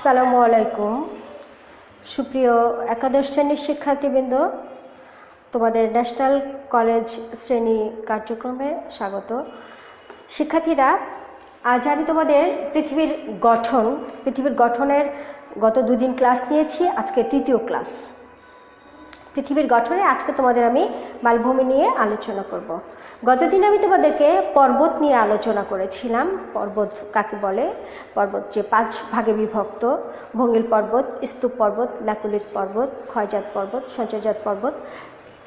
আসসালামু আলাইকুম। সুপ্রিয় একাদশ শ্রেণীর শিক্ষার্থীবৃন্দ, তোমাদের ন্যাশনাল কলেজ শ্রেণী কার্যক্রমে স্বাগত। শিক্ষার্থীরা, আজ আমি তোমাদের পৃথিবীর গঠনের গত দুদিন ক্লাস নিয়েছি। আজকে তৃতীয় ক্লাস পৃথিবীর গঠনে। আজকে তোমাদের আমি মালভূমি নিয়ে আলোচনা করব। গতদিন আমি তোমাদেরকে পর্বত নিয়ে আলোচনা করেছিলাম। পর্বত কাকে বলে, পর্বত যে 5 ভাগে বিভক্ত: ভঙ্গিল পর্বত, স্তূপ পর্বত, লাকুলিক পর্বত, ক্ষয়জাত পর্বত, সঞ্চয়জাত পর্বত।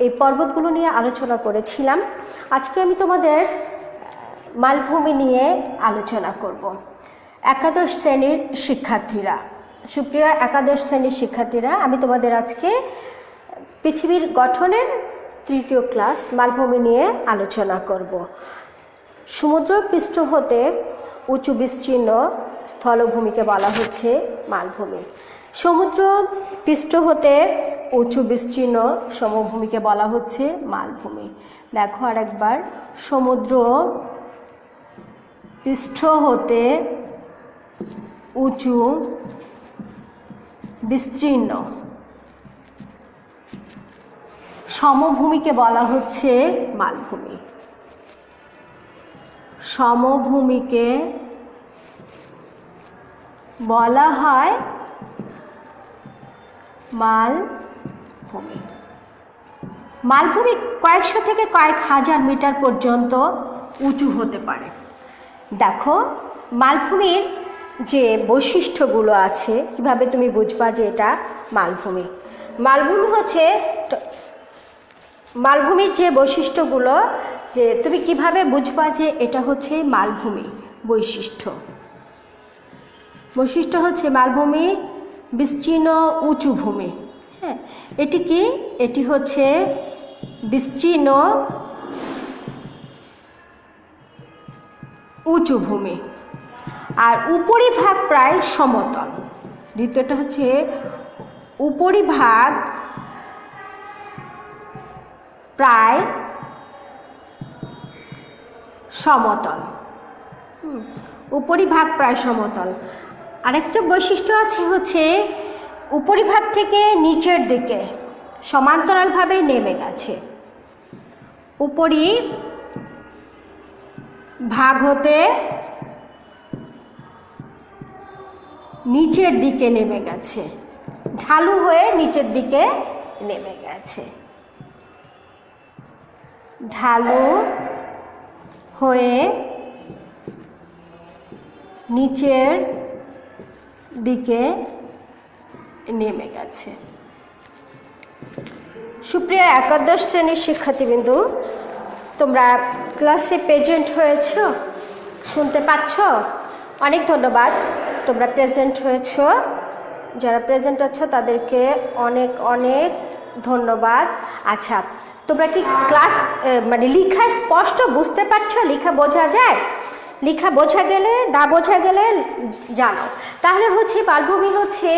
এই পর্বতগুলো নিয়ে আলোচনা করেছিলাম। আজকে আমি তোমাদের মালভূমি নিয়ে আলোচনা করব। একাদশ শ্রেণীর শিক্ষার্থীরা, সুপ্রিয় একাদশ শ্রেণীর শিক্ষার্থীরা, আমি তোমাদের আজকে পৃথিবীর গঠনের তৃতীয় ক্লাস মালভূমি নিয়ে আলোচনা করব। সমুদ্র পৃষ্ঠ হতে উঁচু বিস্তীর্ণ স্থলভূমিকে বলা হচ্ছে মালভূমি। সমুদ্র পৃষ্ঠ হতে উঁচু বিস্তীর্ণ সমভূমিকে বলা হচ্ছে মালভূমি। দেখো আরেকবার, সমুদ্র পৃষ্ঠ হতে উঁচু বিস্তীর্ণ সমভূমিকে বলা হচ্ছে মালভূমি। সমভূমিকে বলা হয় মালভূমি। মালভূমি কয়েকশো থেকে কয়েক হাজার মিটার পর্যন্ত উঁচু হতে পারে। দেখো, মালভূমির যে বৈশিষ্ট্যগুলো আছে, কিভাবে তুমি বুঝবা যে এটা মালভূমি। মালভূমির যে বৈশিষ্ট্যগুলো, যে তুমি কিভাবে বুঝবা যে এটা হচ্ছে মালভূমি। বৈশিষ্ট্য হচ্ছে মালভূমি বিস্তীর্ণ উঁচু ভূমি। হ্যাঁ, এটি কি? এটি হচ্ছে বিস্তীর্ণ উঁচু ভূমি, আর উপরিভাগ প্রায় সমতল। দ্বিতীয়টা হচ্ছে উপরিভাগ প্রায় সমতল। উপরিভাগ প্রায় সমতল। আরেকটা বৈশিষ্ট্য আছে হচ্ছে উপরিভাগ থেকে নিচের দিকে সমান্তরালভাবে নেমে গেছে। উপরিভাগ হতে নিচের দিকে নেমে গেছে, ঢালু হয়ে নিচের দিকে নেমে গেছে। ঢালু হয়ে নিচের দিকে নেমে গেছে। সুপ্রিয় একাদশ শ্রেণীর শিক্ষার্থীবৃন্দু, তোমরা ক্লাসে প্রেজেন্ট হয়েছ, শুনতে পাচ্ছ? অনেক ধন্যবাদ, তোমরা প্রেজেন্ট হয়েছ। যারা প্রেজেন্ট আছো তাদেরকে অনেক অনেক ধন্যবাদ। আচ্ছা, তোমরা কি ক্লাস লেখা স্পষ্ট বুঝতে পারছো? লেখা বোঝা যায়? লেখা বোঝা গেলে, না বোঝা গেলে জানো। তাহলে হচ্ছে মালভূমি হচ্ছে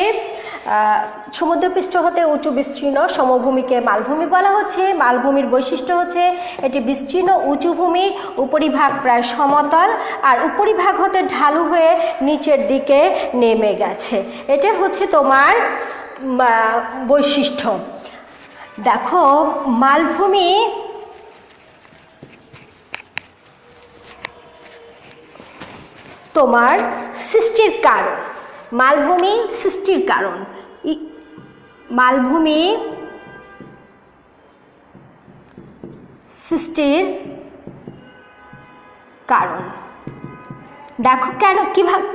সমুদ্রপৃষ্ঠ হতে উঁচু বিস্তীর্ণ সমভূমিকে মালভূমি বলা হচ্ছে। মালভূমির বৈশিষ্ট্য হচ্ছে এটি বিস্তীর্ণ উঁচু ভূমি, উপরিভাগ প্রায় সমতল, আর উপরিভাগ হতে ঢালু হয়ে নিচের দিকে নেমে গেছে। এটা হচ্ছে তোমার বৈশিষ্ট্য। দেখো, মালভূমি তোমার সৃষ্টির কারণ। মালভূমি সৃষ্টির কারণ। মালভূমি সৃষ্টির কারণ। দেখো কেন, কিভাবে,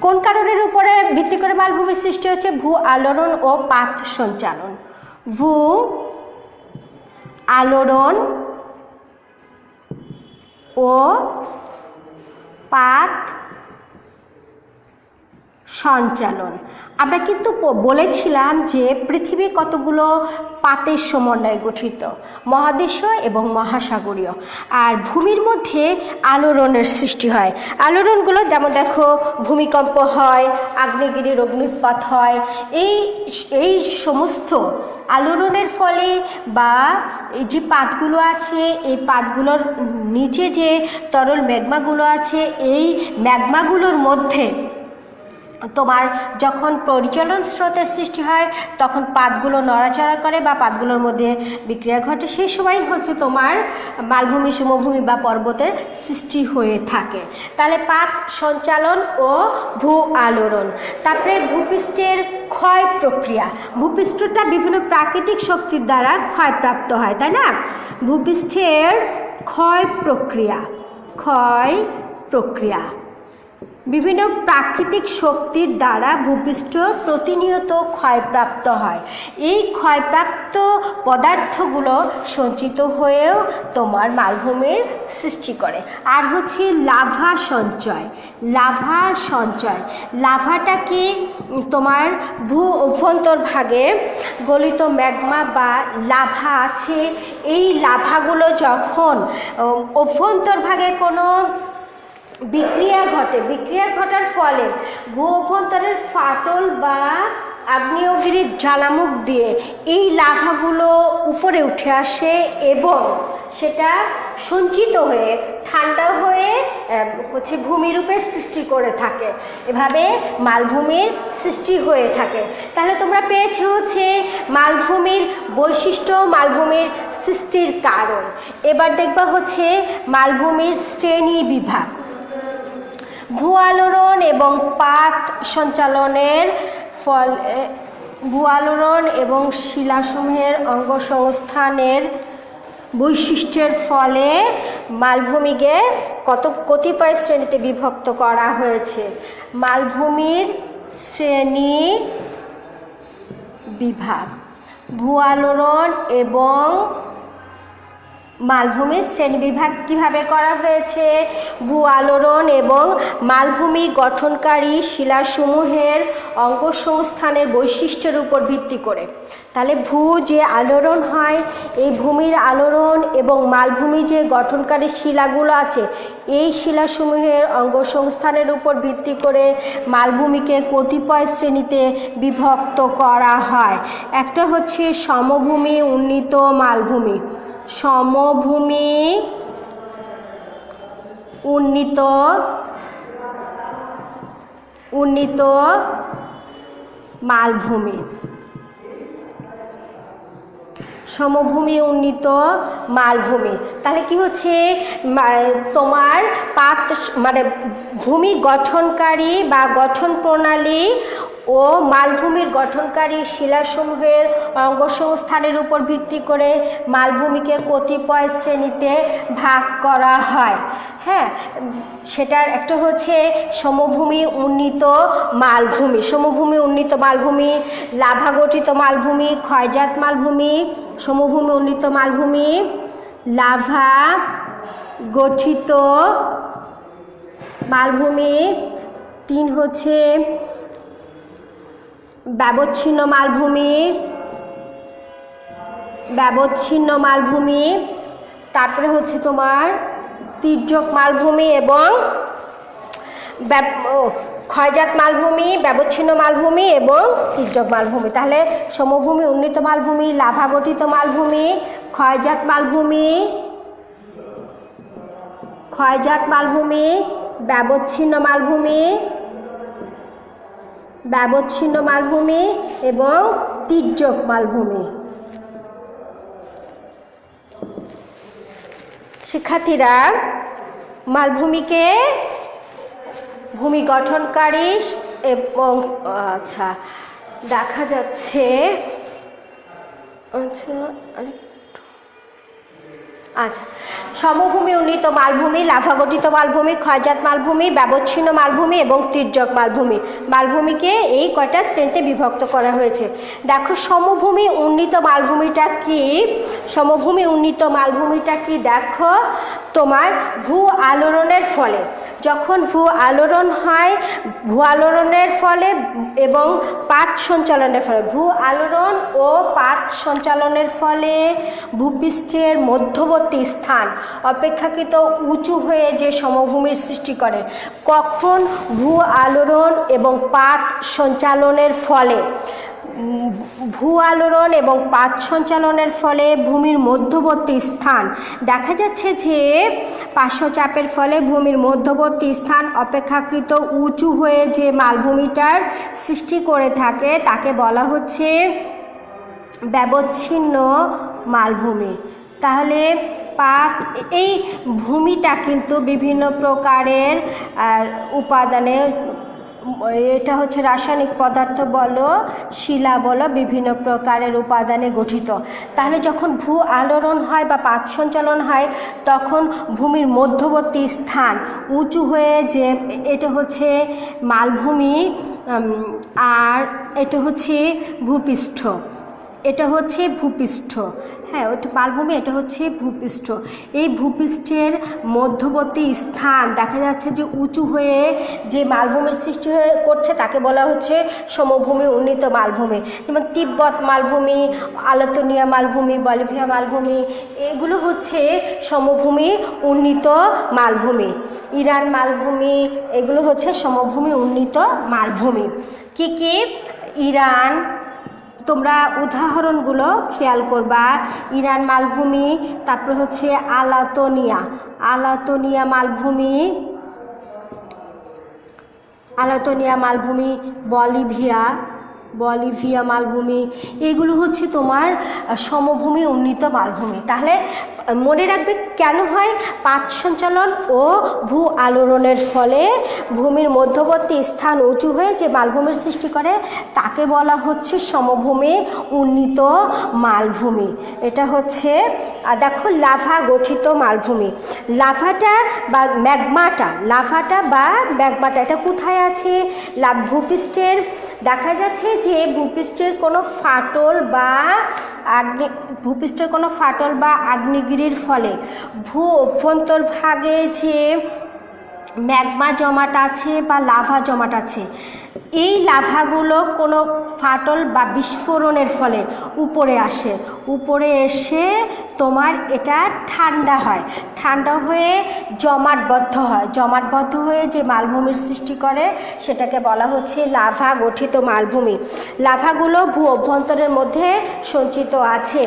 কোন কারণের উপরে ভিত্তি করে মালভূমির সৃষ্টি হচ্ছে? ভূ আলোড়ন ও পাত সঞ্চালন। ভূ আলোড়ন ও পাত সঞ্চালন। আমরা কিন্তু বলেছিলাম যে পৃথিবী কতগুলো পাতের সমন্বয়ে গঠিত, মহাদেশীয় এবং মহাসাগরীয়। আর ভূমির মধ্যে আলোড়নের সৃষ্টি হয়। আলোড়নগুলো যেমন দেখো, ভূমিকম্প হয়, আগ্নেয়গিরির অগ্ন্যুৎপাত হয়। এই সমস্ত আলোড়নের ফলে বা এই যে পাতগুলো আছে, এই পাতগুলোর নিচে যে তরল ম্যাগমাগুলো আছে, এই ম্যাগমাগুলোর মধ্যে তোমার যখন পরিচলন স্রোতের সৃষ্টি হয় তখন পাতগুলো নড়াচড়া করে বা পাতগুলোর মধ্যে বিক্রিয়া ঘটে, সেই সময় হচ্ছে তোমার মালভূমি, সমভূমি বা পর্বতের সৃষ্টি হয়ে থাকে। তাহলে পাত সঞ্চালন ও ভূ আলোড়ন। তারপরে ভূপৃষ্ঠের ক্ষয় প্রক্রিয়া। ভূপৃষ্ঠটা বিভিন্ন প্রাকৃতিক শক্তির দ্বারা ক্ষয়প্রাপ্ত হয়, তাই না? ভূপৃষ্ঠের ক্ষয় প্রক্রিয়া, বিভিন্ন প্রাকৃতিক শক্তির দ্বারা ভূপৃষ্ঠ প্রতিনিয়ত ক্ষয়প্রাপ্ত হয়। এই ক্ষয়প্রাপ্ত পদার্থগুলো সঞ্চিত হয়েও তোমার মালভূমির সৃষ্টি করে। আর হচ্ছে লাভা সঞ্চয়। লাভাটা কি তোমার ভূ অভ্যন্তরভাগে গলিত ম্যাগমা বা লাভা আছে। এই লাভাগুলো যখন অভ্যন্তরভাগে কোনো বিক্রিয়া ঘটার ফলে ভূ অভ্যন্তরের ফাটল বা আগ্নেয়গিরির জ্বালামুখ দিয়ে এই লাভাগুলো উপরে উঠে আসে এবং সেটা সঞ্চিত হয়ে ঠান্ডা হয়ে হচ্ছে ভূমিরূপের সৃষ্টি করে থাকে। এভাবে মালভূমির সৃষ্টি হয়ে থাকে। তাহলে তোমরা পেয়েছো হচ্ছে মালভূমির বৈশিষ্ট্য, মালভূমির সৃষ্টির কারণ। এবার দেখবা হচ্ছে মালভূমির শ্রেণী বিভাগ। ভূ আলোড়ন এবং পাত সঞ্চালনের ফলে ভূ আলোড়ন এবং শিলাসমূহের অঙ্গসংস্থানের বৈশিষ্ট্যের ফলে মালভূমিকে কতিপয় শ্রেণীতে বিভক্ত করা হয়েছে। মালভূমির শ্রেণী বিভাগ। ভূ আলোড়ন এবং মালভূমির শ্রেণীবিভাগ কিভাবে করা হয়েছে? ভূ আলোড়ন এবং মালভূমি গঠনকারী শিলাসমূহের অঙ্গসংস্থানের বৈশিষ্ট্যের উপর ভিত্তি করে। তাহলে ভূ যে আলোড়ন হয়, এই ভূমির আলোড়ন এবং মালভূমি যে গঠনকারী শিলাগুলো আছে, এই শিলাসমূহের অঙ্গসংস্থানের উপর ভিত্তি করে মালভূমিকে কতিপয় শ্রেণীতে বিভক্ত করা হয়। একটা হচ্ছে সমভূমি উন্নীত মালভূমি। সমভূমি উন্নীত মালভূমি। সমভূমি উন্নীত মালভূমি। তাহলে কি হচ্ছে তোমার পাত মানে ভূমি গঠনকারী বা গঠন প্রণালী ও মালভূমির গঠনকারী শিলাসমূহের অঙ্গসংস্থানের উপর ভিত্তি করে মালভূমিকে কতিপয় শ্রেণীতে ভাগ করা হয়। হ্যাঁ, সেটার একটা হচ্ছে সমভূমি উন্নীত মালভূমি। সমভূমি উন্নীত মালভূমি, লাভা গঠিত মালভূমি, ক্ষয়জাত মালভূমি। সমভূমি উন্নীত মালভূমি, লাভা গঠিত মালভূমি। 3 হচ্ছে ব্যবচ্ছিন্ন মালভূমি। তারপরে হচ্ছে তোমার তির্যক মালভূমি এবং ক্ষয়জাত মালভূমি, ব্যবচ্ছিন্ন মালভূমি এবং তির্যক মালভূমি। তাহলে সমভূমি উন্নীত মালভূমি, লাভা গঠিত মালভূমি, ক্ষয়জাত মালভূমি, ব্যবচ্ছিন্ন মালভূমি এবং তির্যক মালভূমি। শিক্ষার্থীরা, মালভূমিকে ভূমি গঠনকারী এবং দেখা যাচ্ছে সমভূমি উন্নীত মালভূমি, লাভা গঠিত মালভূমি, ক্ষয়জাত মালভূমি, ব্যবচ্ছিন্ন মালভূমি এবং তির্যক মালভূমি। মালভূমিকে এই কয়টা শ্রেণীতে বিভক্ত করা হয়েছে। দেখো সমভূমি উন্নীত মালভূমিটা কি? সমভূমি উন্নীত মালভূমিটা কি দেখো, তোমার ভূ আলোড়নের ফলে, যখন ভূ আলোড়ন হয়, ভূ আলোড়নের ফলে এবং পাত সঞ্চালনের ফলে, ভূ আলোড়ন ও পাত সঞ্চালনের ফলে ভূপৃষ্ঠের মধ্যবর্তী স্থান অপেক্ষাকৃত উঁচু হয়ে যে সমভূমির সৃষ্টি করে। কখন? ভূ আলোড়ন এবং পাত সঞ্চালনের ফলে ভূ আলোড়ন এবং পাত সঞ্চালনের ফলে ভূমির মধ্যবর্তী স্থান দেখা যাচ্ছে যে পার্শ্বচাপের ফলে ভূমির মধ্যবর্তী স্থান অপেক্ষাকৃত উঁচু হয়ে যে মালভূমিটার সৃষ্টি করে থাকে তাকে বলা হচ্ছে ব্যবচ্ছিন্ন মালভূমি। তাহলে এই ভূমিটা কিন্তু বিভিন্ন প্রকারের উপাদানে, এটা হচ্ছে রাসায়নিক পদার্থ বলো, শিলা বলো, বিভিন্ন প্রকারের উপাদানে গঠিত। তাহলে যখন ভূ আলোড়ন হয় বা পাত সঞ্চালন হয় তখন ভূমির মধ্যবর্তী স্থান উঁচু হয়ে যে এটা হচ্ছে মালভূমি, আর এটা হচ্ছে ভূপৃষ্ঠ, এটা হচ্ছে ভূপৃষ্ঠ, হ্যাঁ ওটা মালভূমি, এটা হচ্ছে ভূপৃষ্ঠ। এই ভূপৃষ্ঠের মধ্যবর্তী স্থান দেখা যাচ্ছে যে উঁচু হয়ে যে মালভূমির সৃষ্টি করছে তাকে বলা হচ্ছে সমভূমি উন্নীত মালভূমি। যেমন তিব্বত মালভূমি, আলতোনিয়া মালভূমি, বলিভিয়া মালভূমি, এগুলো হচ্ছে সমভূমি উন্নীত মালভূমি। ইরান মালভূমি, এগুলো হচ্ছে সমভূমি উন্নীত মালভূমি। কি কি? ইরান, তোমরা উদাহরণগুলো খেয়াল করবা, ইরান মালভূমি, তারপর হচ্ছে আলাতোনিয়া মালভূমি, বলিভিয়া মালভূমি, এগুলো হচ্ছে তোমার সমভূমি উন্নীত মালভূমি। তাহলে মনে রাখবে কেন হয়? পাত সঞ্চালন ও ভূ আলোড়নের ফলে ভূমির মধ্যবর্তী স্থান উঁচু হয়ে যে মালভূমির সৃষ্টি করে তাকে বলা হচ্ছে সমভূমি উন্নীত মালভূমি। এটা হচ্ছে দেখো লাভা গঠিত মালভূমি। লাভাটা বা ম্যাগমাটা এটা কোথায় আছে? ভূপৃষ্ঠের, দেখা যাচ্ছে যে ভূপৃষ্ঠের কোনো ফাটল বা আগ্নেয়গিরির ফলে ভূ অভ্যন্তরভাগে যে ম্যাগমা জমাট আছে বা লাভা জমাট আছে, এই লাভাগুলো কোনো ফাটল বা বিস্ফোরণের ফলে উপরে এসে তোমার এটা ঠান্ডা হয়ে জমাটবদ্ধ হয়ে যে মালভূমির সৃষ্টি করে সেটাকে বলা হচ্ছে লাভা গঠিত মালভূমি। লাভাগুলো ভূ অভ্যন্তরের মধ্যে সঞ্চিত আছে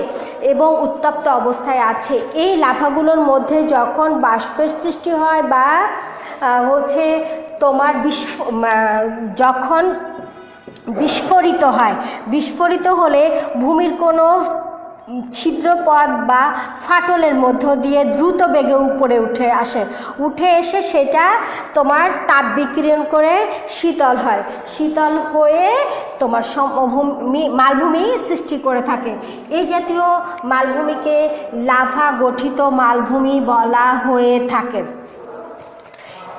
এবং উত্তপ্ত অবস্থায় আছে। এই লাভাগুলোর মধ্যে যখন বাষ্পের সৃষ্টি হয় বা হচ্ছে তোমার যখন বিস্ফোরিত হলে ভূমির কোনো ছিদ্রপথ বা ফাটলের মধ্য দিয়ে দ্রুত বেগে উপরে উঠে এসে সেটা তোমার তাপ বিকিরণ করে শীতল হয়ে তোমার মালভূমি সৃষ্টি করে থাকে। এই জাতীয় মালভূমিকে লাভা গঠিত মালভূমি বলা হয়ে থাকে।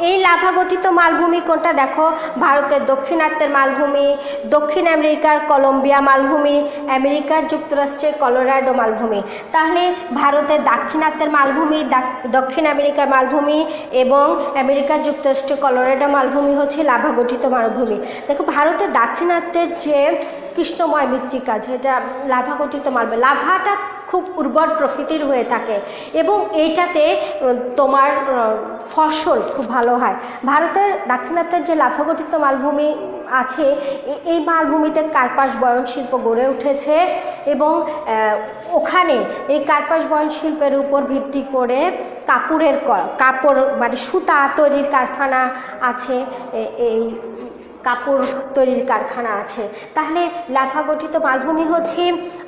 এই লাভা গঠিত মালভূমি কোনটা? দেখো, ভারতের দক্ষিণাত্যের মালভূমি, দক্ষিণ আমেরিকার কলম্বিয়া মালভূমি, আমেরিকার যুক্তরাষ্ট্রের কলোরাডো মালভূমি। তাহলে ভারতের দাক্ষিণাত্যের মালভূমি, দক্ষিণ আমেরিকার মালভূমি এবং আমেরিকার যুক্তরাষ্ট্রের কলোরাডো মালভূমি হচ্ছে লাভা গঠিত মালভূমি। দেখো, ভারতের দাক্ষিণাত্যের যে কৃষ্ণময় মৃত্তিকা, যেটা লাভা গঠিত মালভূমি, লাভাটা খুব উর্বর প্রকৃতির হয়ে থাকে এবং এইটাতে তোমার ফসল খুব ভালো হয়। ভারতের দাক্ষিণাত্যের যে লাভা গঠিত মালভূমি আছে, এই মালভূমিতে কার্পাস বয়ন শিল্প গড়ে উঠেছে এবং ওখানে এই কার্পাস বয়ন শিল্পের উপর ভিত্তি করে কাপড় মানে সুতা তৈরির কারখানা আছে, এই কাপড় তৈরির কারখানা আছে। তাহলে লাভা গঠিত মালভূমি হচ্ছে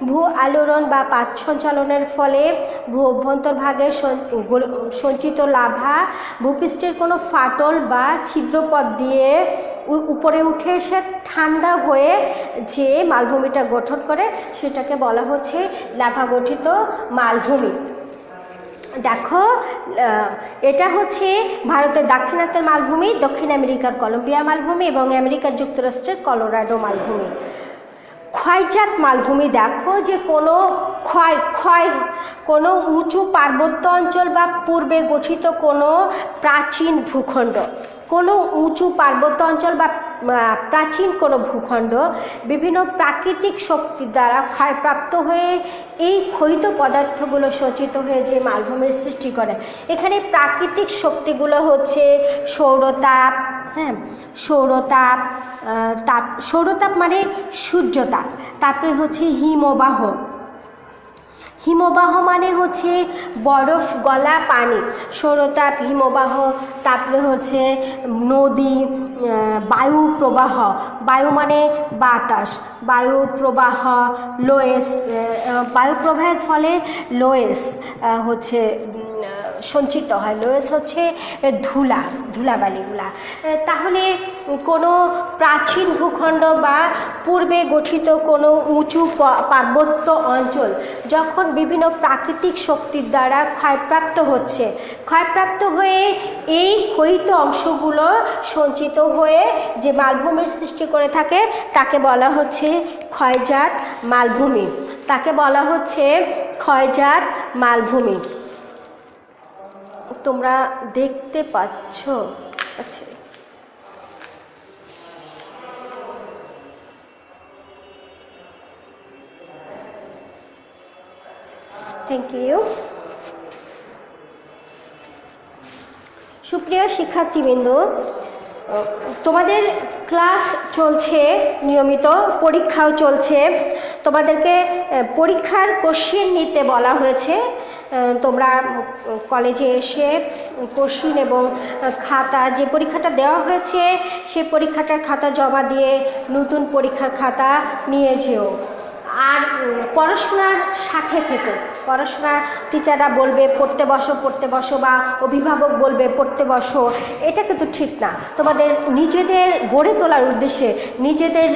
ভূ আলোড়ন বা পাত সঞ্চালনের ফলে ভূ অভ্যন্তরভাগে সঞ্চিত লাভা ভূপৃষ্ঠের কোনো ফাটল বা ছিদ্রপথ দিয়ে উপরে উঠে এসে ঠান্ডা হয়ে যে মালভূমিটা গঠন করে সেটাকে বলা হচ্ছে লাভা গঠিত মালভূমি। দেখো, এটা হচ্ছে ভারতের দাক্ষিণাত্যের মালভূমি, দক্ষিণ আমেরিকার কলম্বিয়া মালভূমি এবং আমেরিকার যুক্তরাষ্ট্রের কলোরাডো মালভূমি। ক্ষয়জাত মালভূমি, দেখো যে কোনো উঁচু পার্বত্য অঞ্চল বা পূর্বে গঠিত কোনো প্রাচীন ভূখণ্ড, কোনো উঁচু পার্বত্য অঞ্চল বা প্রাচীন কোনো ভূখণ্ড বিভিন্ন প্রাকৃতিক শক্তি দ্বারা ক্ষয়প্রাপ্ত হয়ে এই ক্ষয়িত পদার্থগুলো সঞ্চিত হয়ে যে মালভূমির সৃষ্টি করে। এখানে প্রাকৃতিক শক্তিগুলো হচ্ছে সৌরতাপ, হ্যাঁ, সৌরতাপ, সৌরতাপ মানে সূর্যতাপ। তারপরে হচ্ছে হিমবাহ, হিমবাহ মানে হচ্ছে বরফ গলা পানি, সৌরতাপ, হিমবাহ। তারপরে হচ্ছে নদী, বায়ু প্রবাহ, বায়ু মানে বাতাস, বায়ু প্রবাহ, লোয়েস, বায়ু প্রবাহের ফলে লোয়েস হচ্ছে সঞ্চিত হয়। লোয়েস হচ্ছে ধুলাবালিগুলা। তাহলে কোনো প্রাচীন ভূখণ্ড বা পূর্বে গঠিত কোনো উঁচু পার্বত্য অঞ্চল যখন বিভিন্ন প্রাকৃতিক শক্তির দ্বারা ক্ষয়প্রাপ্ত হচ্ছে, ক্ষয়প্রাপ্ত হয়ে এই ক্ষয়িত অংশগুলো সঞ্চিত হয়ে যে মালভূমির সৃষ্টি করে থাকে তাকে বলা হচ্ছে ক্ষয়জাত মালভূমি, তাকে বলা হচ্ছে ক্ষয়জাত মালভূমি। তোমরা দেখতে পাচ্ছ? আচ্ছা, থ্যাংক ইউ। সুপ্রিয় শিক্ষার্থীবৃন্দ, তোমাদের ক্লাস চলছে নিয়মিত, পরীক্ষাও চলছে। তোমাদেরকে পরীক্ষার কোশ্চেন নিতে বলা হয়েছে। তোমরা কলেজে এসে কোশ্চেন এবং খাতা, যে পরীক্ষাটা দেওয়া হয়েছে সেই পরীক্ষাটার খাতা জমা দিয়ে নতুন পরীক্ষার খাতা নিয়ে যেও। আর পড়াশোনার সাথে থেকো, পড়াশোনা টিচাররা বলবে পড়তে বসো বা অভিভাবক বলবে পড়তে বসো, এটা কিন্তু ঠিক না। তোমাদের নিজেদের গড়ে তোলার উদ্দেশ্যে, নিজেদের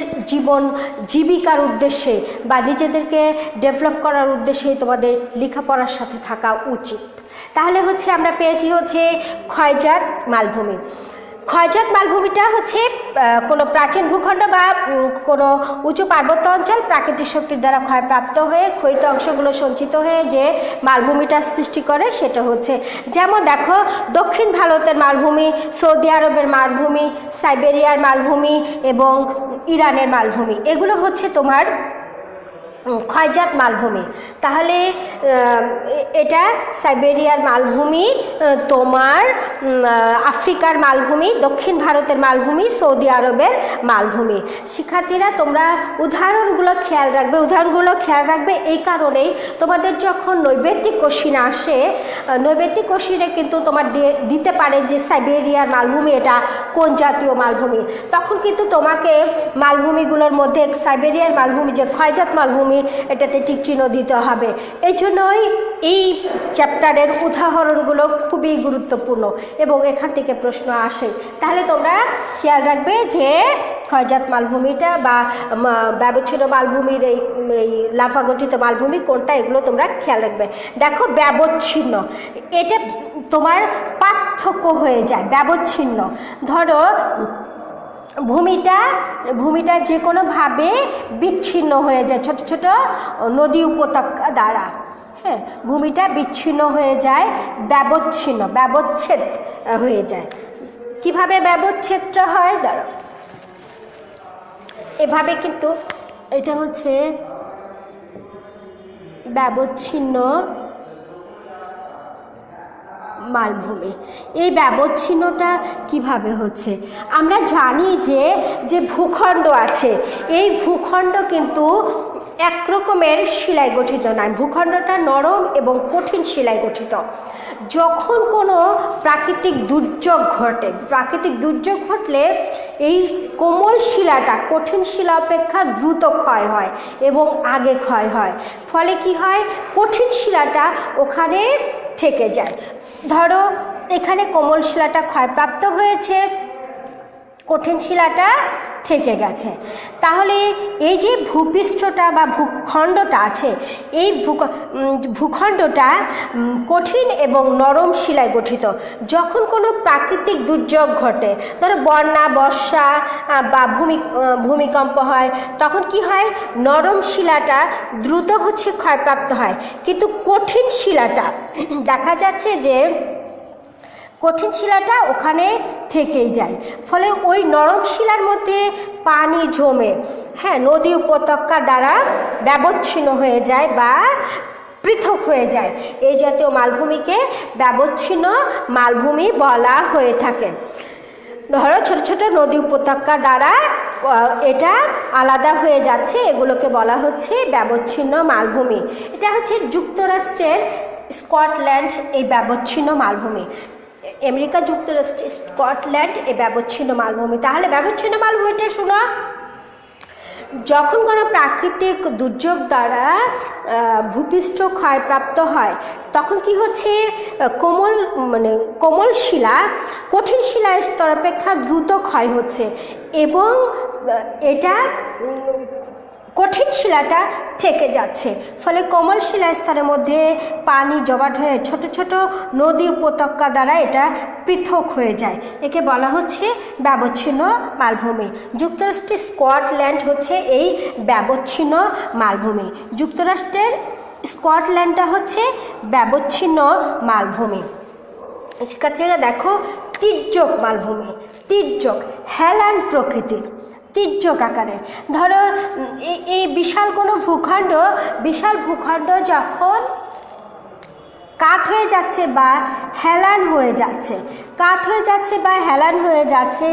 জীবিকার উদ্দেশ্যে বা নিজেদেরকে ডেভেলপ করার উদ্দেশ্যে তোমাদের লেখাপড়ার সাথে থাকা উচিত। তাহলে হচ্ছে আমরা পেয়েছি হচ্ছে ক্ষয়জাত মালভূমি। ক্ষয়জাত মালভূমিটা হচ্ছে কোনো প্রাচীন ভূখণ্ড বা কোনো উঁচু পার্বত্য অঞ্চল প্রাকৃতিক শক্তির দ্বারা ক্ষয়প্রাপ্ত হয়ে ক্ষয়িত অংশগুলো সঞ্চিত হয়ে যে মালভূমিটা সৃষ্টি করে সেটা হচ্ছে, যেমন দেখো দক্ষিণ ভারতের মালভূমি, সৌদি আরবের মালভূমি, সাইবেরিয়ার মালভূমি এবং ইরানের মালভূমি, এগুলো হচ্ছে তোমার ক্ষয়জাত মালভূমি। তাহলে এটা সাইবেরিয়ার মালভূমি, তোমার আফ্রিকার মালভূমি, দক্ষিণ ভারতের মালভূমি, সৌদি আরবের মালভূমি। শিক্ষার্থীরা তোমরা উদাহরণগুলো খেয়াল রাখবে এই কারণেই তোমাদের যখন নৈবেদ্যিক কোশ্চিন আসে, নৈবেদ্যিক কোশ্চিনে কিন্তু তোমার দিতে পারে যে সাইবেরিয়ার মালভূমি এটা কোন জাতীয় মালভূমি, তখন কিন্তু তোমাকে মালভূমিগুলোর মধ্যে সাইবেরিয়ার মালভূমি যে ক্ষয়জাত মালভূমি এটাতে টিক চিহ্ন দিতে হবে। এই জন্যই এই চ্যাপ্টারের উদাহরণগুলো খুবই গুরুত্বপূর্ণ এবং এখান থেকে প্রশ্ন আসে। তাহলে তোমরা খেয়াল রাখবে যে ক্ষয়জাত মালভূমিটা বা ব্যবচ্ছিন্ন মালভূমির এই লাভা গঠিত মালভূমি কোনটা, এগুলো তোমরা খেয়াল রাখবে। দেখো ব্যবচ্ছিন্ন, এটা তোমার পার্থক্য হয়ে যায়। ব্যবচ্ছিন্ন ধরো ভূমিটা যে কোনোভাবে বিচ্ছিন্ন হয়ে যায় ছোট ছোট নদী উপত্যকা দ্বারা। হ্যাঁ, ভূমিটা বিচ্ছিন্ন হয়ে যায়, ব্যবচ্ছেদ হয়ে যায়। কিভাবে ব্যবচ্ছেদটা হয়? ধরো এভাবে, কিন্তু এটা হচ্ছে ব্যবচ্ছিন্ন মালভূমি। এই ব্যবচ্ছিন্নটা কিভাবে হচ্ছে? আমরা জানি যে ভূখণ্ড আছে, এই ভূখণ্ড কিন্তু একরকমের শিলায় গঠিত নয়, ভূখণ্ডটা নরম এবং কঠিন শিলায় গঠিত। যখন কোনো প্রাকৃতিক দুর্যোগ ঘটলে এই কোমল শিলাটা কঠিন শিলা অপেক্ষা দ্রুত ক্ষয় হয় এবং আগে ক্ষয় হয়, ফলে কি হয়, কঠিন শিলাটা ওখানে থেকে যায়। ধরো এখানে কোমল শিলাটা ক্ষয়প্রাপ্ত হয়েছে, কঠিন শিলাটা থেকে গেছে। তাহলে এই যে ভূপৃষ্ঠটা বা ভূখণ্ডটা আছে, এই ভূখণ্ডটা কঠিন এবং নরম শিলায় গঠিত। যখন কোনো প্রাকৃতিক দুর্যোগ ঘটে, ধরো বন্যা, বর্ষা বা ভূমিকম্প হয়, তখন কি হয়, নরম শিলাটা দ্রুত হচ্ছে ক্ষয়প্রাপ্ত হয়, কিন্তু কঠিন শিলাটা দেখা যাচ্ছে যে কঠিন শিলাটা ওখানে থেকেই যায়। ফলে ওই নরম শিলার মধ্যে পানি জমে, হ্যাঁ, নদী উপত্যকা দ্বারা ব্যবচ্ছিন্ন হয়ে যায় বা পৃথক হয়ে যায়। এই জাতীয় মালভূমিকে ব্যবচ্ছিন্ন মালভূমি বলা হয়ে থাকে। ধরো ছোট ছোট নদী উপত্যকা দ্বারা এটা আলাদা হয়ে যাচ্ছে, এগুলোকে বলা হচ্ছে ব্যবচ্ছিন্ন মালভূমি। এটা হচ্ছে যুক্তরাষ্ট্রের স্কটল্যান্ড এই ব্যবচ্ছিন্ন মালভূমি, আমেরিকা যুক্তরাষ্ট্রের স্কটল্যান্ড এই ব্যবচ্ছিন্ন মালভূমি। তাহলে ব্যবচ্ছিন্ন মালভূমিটা শোনো, যখন কোনো প্রাকৃতিক দুর্যোগ দ্বারা ভূপৃষ্ঠ ক্ষয়প্রাপ্ত হয় তখন কি হচ্ছে, কোমল শিলা কঠিন শিলা স্তর অপেক্ষা দ্রুত ক্ষয় হচ্ছে এবং এটা কঠিন শিলাটা থেকে যাচ্ছে, ফলে কোমল শিলা স্তরের মধ্যে পানি জমাট হয়ে ছোট ছোট নদী উপত্যকা দ্বারা এটা পৃথক হয়ে যায়, একে বলা হচ্ছে ব্যবচ্ছিন্ন মালভূমি। যুক্তরাষ্ট্রের স্কটল্যান্ড হচ্ছে এই ব্যবচ্ছিন্ন মালভূমি, যুক্তরাষ্ট্রের স্কটল্যান্ডটা হচ্ছে ব্যবচ্ছিন্ন মালভূমি। শিক্ষার্থীরা দেখো, তির্যক মালভূমি, তির্যক হেলান প্রকৃতির, তির্যক আকারে। ধরো এই বিশাল কোনো বিশাল ভূখণ্ড যখন কাত হয়ে যাচ্ছে বা হেলান হয়ে যাচ্ছে,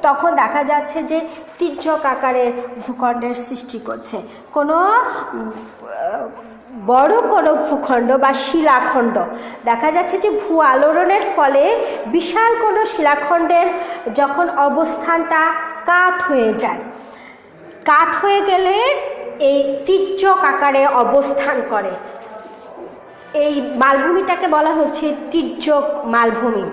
তখন দেখা যাচ্ছে যে তির্যক আকারের ভূখণ্ডের সৃষ্টি করছে। কোনো বড় কোনো ভূখণ্ড বা শিলাখণ্ড দেখা যাচ্ছে যে ভূ আলোড়নের ফলে বিশাল কোনো শিলাখণ্ডের যখন অবস্থানটা কাত হয়ে গেলে এই তির্যক আকারে অবস্থান করে, এই মালভূমিটাকে বলা হচ্ছে তির্যক মালভূমি।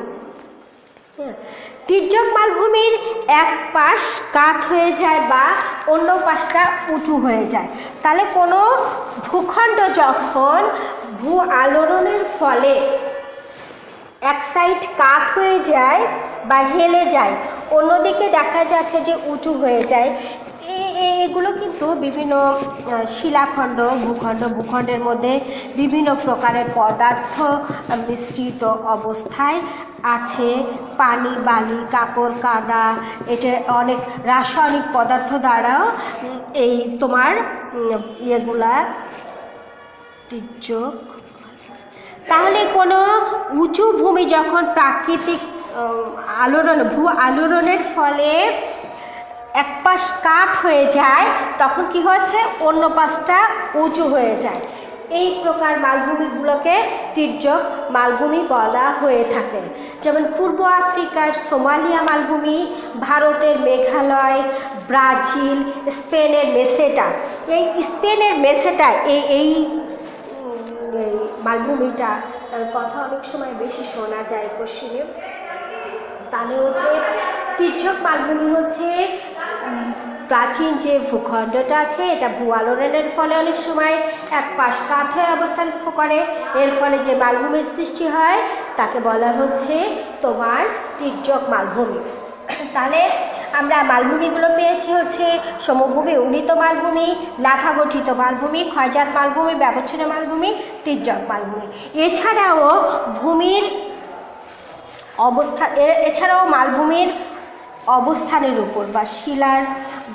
তির্যক মালভূমির এক পাশ কাত হয়ে যায় বা অন্য পাশটা উঁচু হয়ে যায়। তাহলে কোনো ভূখণ্ড যখন ভূ আলোড়নের ফলে এক সাইড কাত হয়ে যায় বা হেলে যায়, অন্যদিকে দেখা যাচ্ছে যে উঁচু হয়ে যায়, এগুলো কিন্তু বিভিন্ন শিলাখণ্ড ভূখণ্ডের মধ্যে বিভিন্ন প্রকারের পদার্থ মিশ্রিত অবস্থায় আছে। পানি, বালি, কাকর, কাদা, এটা অনেক রাসায়নিক পদার্থ দ্বারাও এই তোমার ইয়েগুলা তির্যক। তাহলে কোনো উঁচু ভূমি যখন প্রাকৃতিক ভূ আলোড়নের ফলে এক পাশ কাত হয়ে যায়, তখন কি হচ্ছে, অন্য পাশটা উঁচু হয়ে যায়। এই প্রকার মালভূমিগুলোকে তির্যক মালভূমি বলা হয়ে থাকে। যেমন পূর্ব আফ্রিকার সোমালিয়া মালভূমি, ভারতের মেঘালয়, ব্রাজিল, স্পেনের মেসেটা, এই স্পেনের মেসেটা এই মালভূমিটা কথা অনেক সময় বেশি শোনা যায় পশ্চিমে। তাহলে হচ্ছে তির্যক মালভূমি হচ্ছে প্রাচীন যে ভূখণ্ডটা আছে, এটা ভূ আলোড়নের ফলে অনেক সময় এক পাশ কাত হয়ে অবস্থান করে, এর ফলে যে মালভূমির সৃষ্টি হয় তাকে বলা হচ্ছে তোমার তির্যক মালভূমি। তাহলে আমরা মালভূমিগুলো পেয়েছি হচ্ছে সমভূমি, উন্নীত মালভূমি, লাভা গঠিত মালভূমি, ক্ষয়জাত মালভূমি, ব্যবচ্ছিন্ন মালভূমি, তির্যক মালভূমি। এছাড়াও মালভূমির অবস্থানের উপর বা শিলার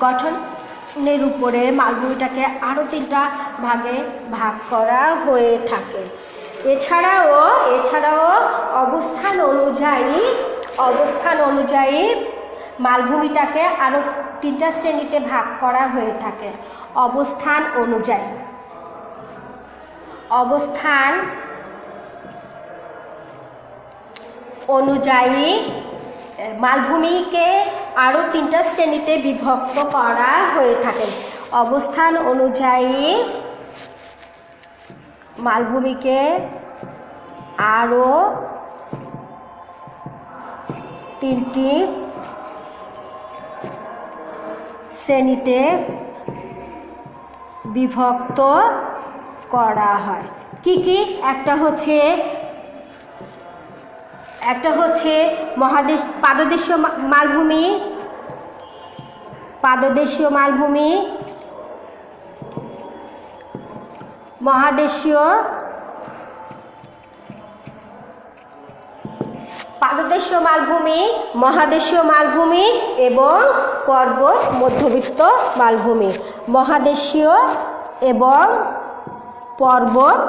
গঠনের উপরে মালভূমিটাকে আরও 3টা ভাগে ভাগ করা হয়ে থাকে। এছাড়াও অবস্থান অনুযায়ী মালভূমিটাকে আরও 3টা শ্রেণীতে ভাগ করা হয়ে থাকে। অবস্থান অনুযায়ী মালভূমিকে আরও 3টা শ্রেণীতে বিভক্ত করা হয়ে থাকে। অবস্থান অনুযায়ী মালভূমিকে আরও 3টি শ্রেণীতে বিভক্ত করা হয়। কি কি? একটা হচ্ছে পাদদেশীয় মালভূমি, মহাদেশীয় মালভূমি, মহাদেশীয় মালভূমি এবং পর্বত মধ্যবিত্ত মালভূমি। মহাদেশীয় এবং পর্বত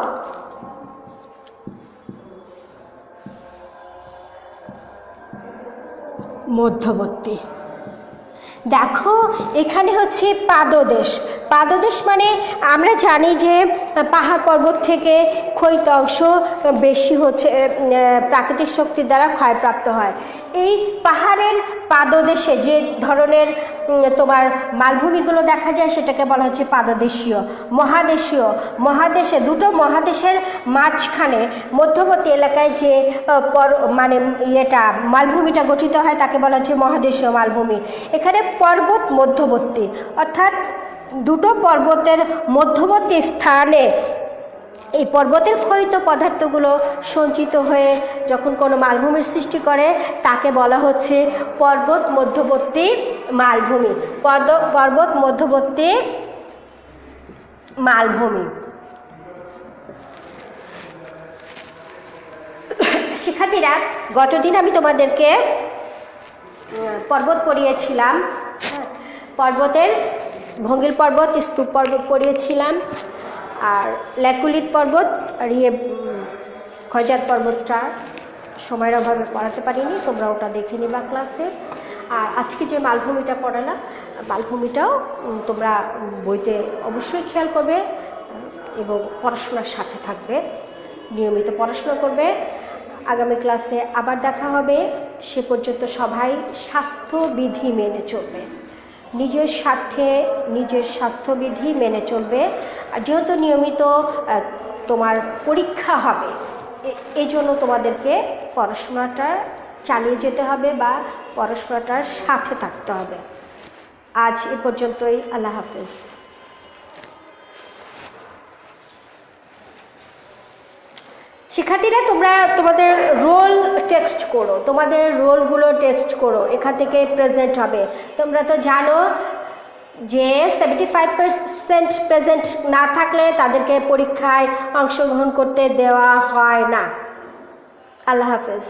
মধ্যবর্তী। দেখো এখানে হচ্ছে পাদদেশ। পাদদেশ মানে আমরা জানি যে পাহাড় পর্বত থেকে ক্ষয়িত অংশ বেশি হচ্ছে প্রাকৃতিক শক্তির দ্বারা ক্ষয়প্রাপ্ত হয়। এই পাহাড়ের পাদদেশে যে ধরনের তোমার মালভূমিগুলো দেখা যায় সেটাকে বলা হচ্ছে পাদদেশীয়। মহাদেশীয়, মহাদেশে দুটো মহাদেশের মাঝখানে মধ্যবর্তী এলাকায় যে মানে মালভূমিটা গঠিত হয় তাকে বলা হচ্ছে মহাদেশীয় মালভূমি। এখানে পর্বত মধ্যবর্তী, অর্থাৎ দুটো পর্বতের মধ্যবর্তী স্থানে এই পর্বতের ক্ষয়িত পদার্থগুলো সঞ্চিত হয়ে যখন কোনো মালভূমির সৃষ্টি করে তাকে বলা হচ্ছে পর্বত মধ্যবর্তী মালভূমি। পর্বত মধ্যবর্তী মালভূমি। শিক্ষার্থীরা, গতদিন আমি তোমাদেরকে পর্বত পড়িয়েছিলাম, পর্বতের ভঙ্গিল পর্বত, স্তূপ পর্বত পড়িয়েছিলাম, আর ল্যাকুলিত পর্বত আর খয়জাত পর্বতটা সময়ের অভাবে পড়াতে পারিনি, তোমরা ওটা দেখে নিবা ক্লাসে। আর আজকে যে মালভূমিটা পড়ালাম, মালভূমিটাও তোমরা বইতে অবশ্যই খেয়াল করবে এবং পড়াশোনার সাথে থাকবে, নিয়মিত পড়াশোনা করবে। আগামী ক্লাসে আবার দেখা হবে, সে পর্যন্ত সবাই স্বাস্থ্যবিধি মেনে চলবে, নিজের স্বার্থে নিজের স্বাস্থ্যবিধি মেনে চলবে। আর যেহেতু নিয়মিত তোমার পরীক্ষা হবে, এই জন্য তোমাদেরকে পড়াশোনাটা চালিয়ে যেতে হবে বা পড়াশোনাটার সাথে থাকতে হবে। আজ এ পর্যন্তই, আল্লাহ হাফেজ। শিক্ষার্থীরা, তোমরা তোমাদের রোল টেক্সট করো, তোমাদের রোলগুলো টেক্সট করো, এখান থেকে প্রেজেন্ট হবে। তোমরা তো জানো যে 75% প্রেজেন্ট না থাকলে তাদেরকে পরীক্ষায় অংশগ্রহণ করতে দেওয়া হয় না। আল্লাহ হাফেজ।